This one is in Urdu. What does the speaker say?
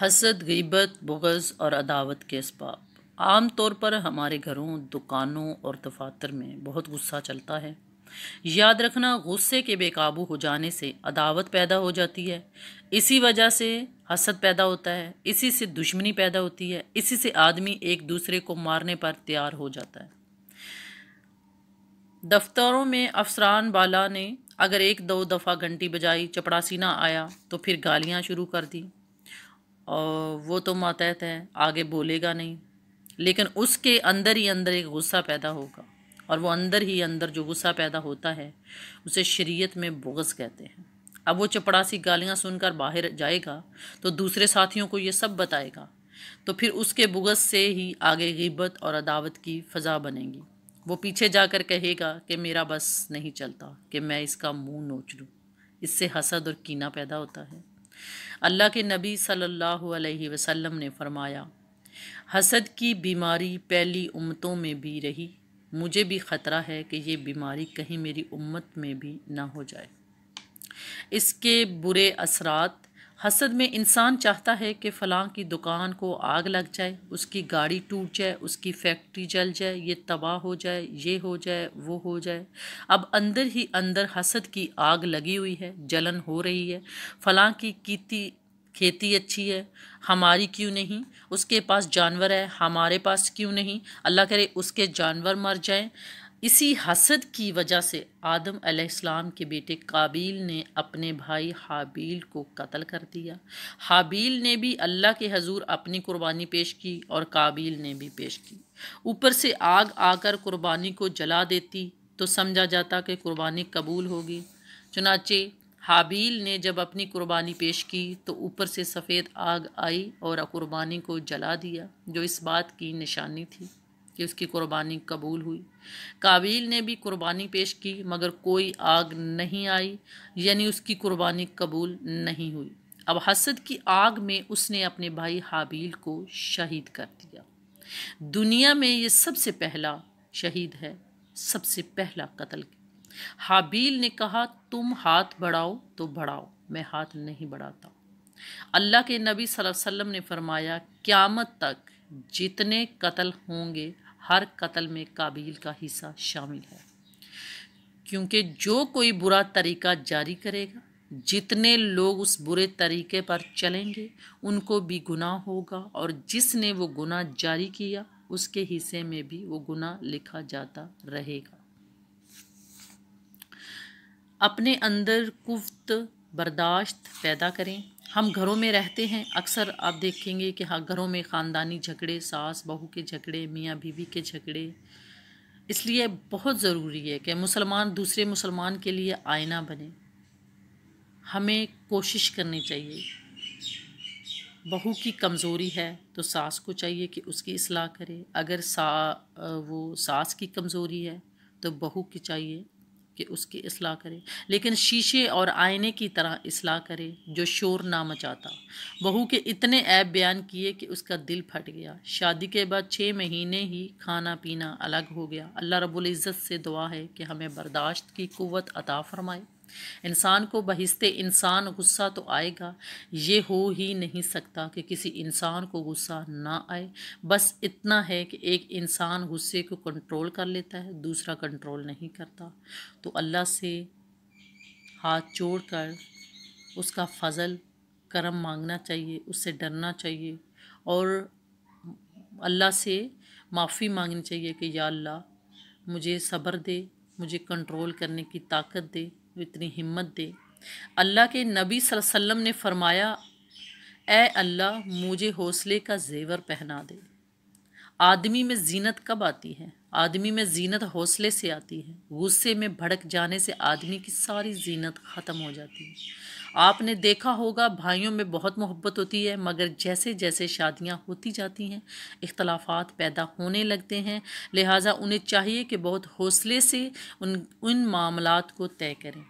حسد، غیبت، بغض اور عداوت کے اسباب۔ عام طور پر ہمارے گھروں، دکانوں اور دفاتر میں بہت غصہ چلتا ہے۔ یاد رکھنا، غصے کے بے قابو ہو جانے سے عداوت پیدا ہو جاتی ہے، اسی وجہ سے حسد پیدا ہوتا ہے، اسی سے دشمنی پیدا ہوتی ہے، اسی سے آدمی ایک دوسرے کو مارنے پر تیار ہو جاتا ہے۔ دفتروں میں افسران بالا نے اگر ایک دو دفعہ گھنٹی بجائی، چپڑاسی نہ آیا تو پھر گالیاں شروع کر دی، اور وہ تو ماتحت ہے، آگے بولے گا نہیں، لیکن اس کے اندر ہی اندر ایک غصہ پیدا ہوگا، اور وہ اندر ہی اندر جو غصہ پیدا ہوتا ہے اسے شریعت میں بغض کہتے ہیں۔ اب وہ چپڑاسی گالیاں سن کر باہر جائے گا تو دوسرے ساتھیوں کو یہ سب بتائے گا، تو پھر اس کے بغض سے ہی آگے غیبت اور عداوت کی فضا بنے گی۔ وہ پیچھے جا کر کہے گا کہ میرا بس نہیں چلتا کہ میں اس کا منہ نوچ لوں۔ اس سے حسد اور کینہ پیدا ہوتا ہے۔ اللہ کے نبی صلی اللہ علیہ وسلم نے فرمایا، حسد کی بیماری پہلی امتوں میں بھی رہی، مجھے بھی خطرہ ہے کہ یہ بیماری کہیں میری امت میں بھی نہ ہو جائے۔ اس کے برے اثرات: حسد میں انسان چاہتا ہے کہ فلاں کی دکان کو آگ لگ جائے، اس کی گاڑی ٹوٹ جائے، اس کی فیکٹری جل جائے، یہ تباہ ہو جائے، یہ ہو جائے، وہ ہو جائے۔ اب اندر ہی اندر حسد کی آگ لگی ہوئی ہے، جلن ہو رہی ہے۔ فلاں کی کھیتی اچھی ہے، ہماری کیوں نہیں؟ اس کے پاس جانور ہے، ہمارے پاس کیوں نہیں؟ اللہ کرے اس کے جانور مر جائیں۔ اسی حسد کی وجہ سے آدم علیہ السلام کے بیٹے قابیل نے اپنے بھائی حابیل کو قتل کر دیا۔ حابیل نے بھی اللہ کے حضور اپنی قربانی پیش کی اور قابیل نے بھی پیش کی۔ اوپر سے آگ آ کر قربانی کو جلا دیتی تو سمجھا جاتا کہ قربانی قبول ہوگی۔ چنانچہ حابیل نے جب اپنی قربانی پیش کی تو اوپر سے سفید آگ آئی اور قربانی کو جلا دیا، جو اس بات کی نشانی تھی کہ اس کی قربانی قبول ہوئی۔ قابیل نے بھی قربانی پیش کی مگر کوئی آگ نہیں آئی، یعنی اس کی قربانی قبول نہیں ہوئی۔ اب حسد کی آگ میں اس نے اپنے بھائی حابیل کو شہید کر دیا۔ دنیا میں یہ سب سے پہلا شہید ہے، سب سے پہلا قتل۔ حابیل نے کہا، تم ہاتھ بڑھاؤ تو بڑھاؤ، میں ہاتھ نہیں بڑھاتا۔ اللہ کے نبی صلی اللہ علیہ وسلم نے فرمایا، قیامت تک جتنے قتل ہوں گے ہر قتل میں قابیل کا حصہ شامل ہے، کیونکہ جو کوئی برا طریقہ جاری کرے گا، جتنے لوگ اس برے طریقے پر چلیں گے ان کو بھی گناہ ہوگا، اور جس نے وہ گناہ جاری کیا اس کے حصے میں بھی وہ گناہ لکھا جاتا رہے گا۔ اپنے اندر قوت برداشت پیدا کریں۔ ہم گھروں میں رہتے ہیں، اکثر آپ دیکھیں گے کہ گھروں میں خاندانی جھگڑے، ساس بہو کے جھگڑے، میاں بیوی کے جھگڑے۔ اس لیے بہت ضروری ہے کہ مسلمان دوسرے مسلمان کے لیے آئینہ بنے۔ ہمیں کوشش کرنی چاہیے، بہو کی کمزوری ہے تو ساس کو چاہیے کہ اس کی اصلاح کرے، اگر وہ ساس کی کمزوری ہے تو بہو کی چاہیے کہ اس کی اصلاح کرے، لیکن شیشے اور آئینے کی طرح اصلاح کرے جو شور نہ مچاتا۔ بہو کے اتنے عیب بیان کیے کہ اس کا دل پھٹ گیا۔ شادی کے بعد 6 مہینے ہی کھانا پینا الگ ہو گیا۔ اللہ رب العزت سے دعا ہے کہ ہمیں برداشت کی قوت عطا فرمائے۔ انسان کو بہشت انسان غصہ تو آئے گا، یہ ہو ہی نہیں سکتا کہ کسی انسان کو غصہ نہ آئے۔ بس اتنا ہے کہ ایک انسان غصے کو کنٹرول کر لیتا ہے، دوسرا کنٹرول نہیں کرتا۔ تو اللہ سے ہاتھ جوڑ کر اس کا فضل کرم مانگنا چاہیے، اس سے ڈرنا چاہیے، اور اللہ سے معافی مانگنی چاہیے کہ یا اللہ مجھے صبر دے، مجھے کنٹرول کرنے کی طاقت دے، اتنی ہمت دے۔ اللہ کے نبی صلی اللہ علیہ وسلم نے فرمایا، اے اللہ مجھے حوصلے کا زیور پہنا دے۔ آدمی میں زینت کب آتی ہے؟ آدمی میں زینت حوصلے سے آتی ہے۔ غصے میں بھڑک جانے سے آدمی کی ساری زینت ختم ہو جاتی ہے۔ آپ نے دیکھا ہوگا بھائیوں میں بہت محبت ہوتی ہے، مگر جیسے جیسے شادیاں ہوتی جاتی ہیں اختلافات پیدا ہونے لگتے ہیں، لہٰذا انہیں چاہیے کہ بہت حوصلے سے ان معاملات کو طے کریں۔